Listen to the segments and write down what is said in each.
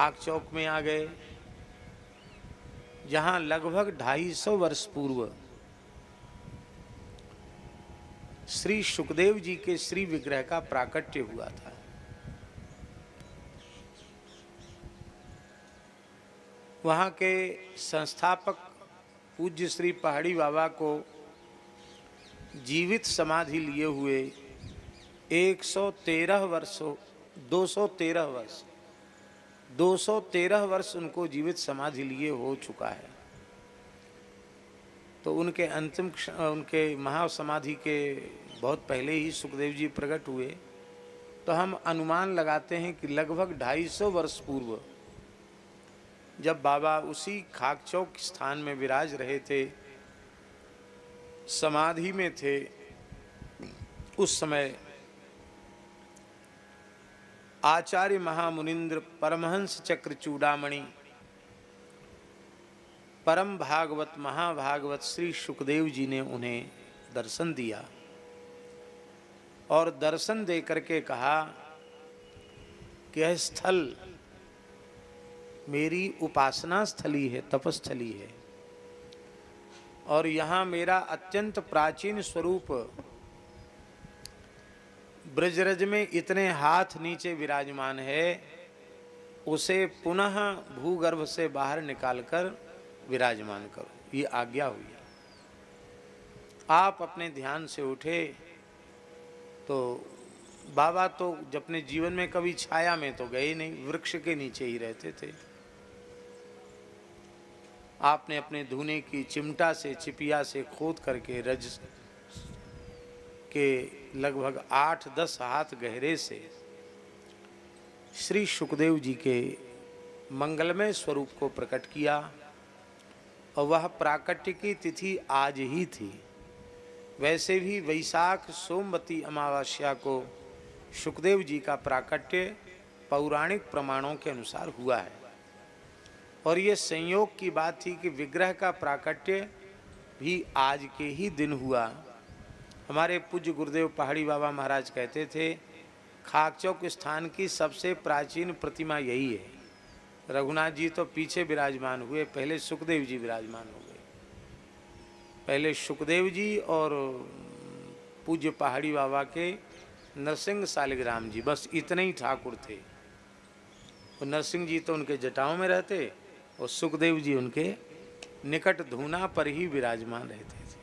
खाक चौक में आ गए, जहां लगभग 250 वर्ष पूर्व श्री सुखदेव जी के श्री विग्रह का प्राकट्य हुआ था। वहां के संस्थापक पूज्य श्री पहाड़ी बाबा को जीवित समाधि लिए हुए 113 वर्षों 213 वर्ष उनको जीवित समाधि लिए हो चुका है। तो उनके अंतिम उनके महासमाधि के बहुत पहले ही सुखदेव जी प्रकट हुए। तो हम अनुमान लगाते हैं कि लगभग 250 वर्ष पूर्व जब बाबा उसी खाकचौक स्थान में विराज रहे थे, समाधि में थे, उस समय आचार्य महामुनिंद्र परमहंस चक्र चूड़ामणि परम भागवत महाभागवत श्री सुखदेव जी ने उन्हें दर्शन दिया और दर्शन दे करके कहा कि यह स्थल मेरी उपासना स्थली है, तपस्थली है, और यहाँ मेरा अत्यंत प्राचीन स्वरूप ब्रजरज में इतने हाथ नीचे विराजमान है, उसे पुनः भूगर्भ से बाहर निकालकर विराजमान करो। ये आज्ञा हुई। आप अपने ध्यान से उठे तो बाबा तो अपने जीवन में कभी छाया में तो गए नहीं, वृक्ष के नीचे ही रहते थे। आपने अपने धुने की चिमटा से, चिपिया से खोद करके रज के लगभग 8-10 हाथ गहरे से श्री सुखदेव जी के मंगलमय स्वरूप को प्रकट किया। और वह प्राकट्य की तिथि आज ही थी। वैसे भी वैशाख सोमवती अमावस्या को सुखदेव जी का प्राकट्य पौराणिक प्रमाणों के अनुसार हुआ है। और ये संयोग की बात थी कि विग्रह का प्राकट्य भी आज के ही दिन हुआ। हमारे पूज्य गुरुदेव पहाड़ी बाबा महाराज कहते थे, खाकचौक स्थान की सबसे प्राचीन प्रतिमा यही है। रघुनाथ जी तो पीछे विराजमान हुए, पहले सुखदेव जी विराजमान हो गए। पहले सुखदेव जी और पूज्य पहाड़ी बाबा के नरसिंह सालिग्राम जी, बस इतने ही ठाकुर थे। और नरसिंह जी तो उनके जटाओं में रहते और सुखदेव जी उनके निकट धूना पर ही विराजमान रहते थे।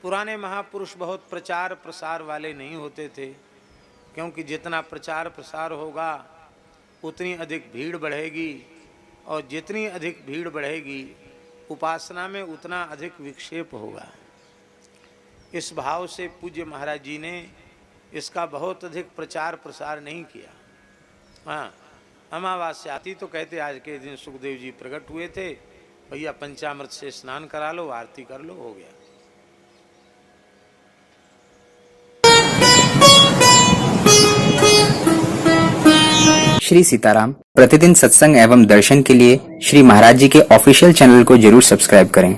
पुराने महापुरुष बहुत प्रचार प्रसार वाले नहीं होते थे, क्योंकि जितना प्रचार प्रसार होगा उतनी अधिक भीड़ बढ़ेगी, और जितनी अधिक भीड़ बढ़ेगी उपासना में उतना अधिक विक्षेप होगा। इस भाव से पूज्य महाराज जी ने इसका बहुत अधिक प्रचार प्रसार नहीं किया। हाँ, अमावस्या आती तो कहते आज के दिन सुखदेव जी प्रकट हुए थे, भैया पंचामृत से स्नान करा लो, आरती कर लो, हो गया। श्री सीताराम प्रतिदिन सत्संग एवं दर्शन के लिए श्री महाराज जी के ऑफिशियल चैनल को जरूर सब्सक्राइब करें।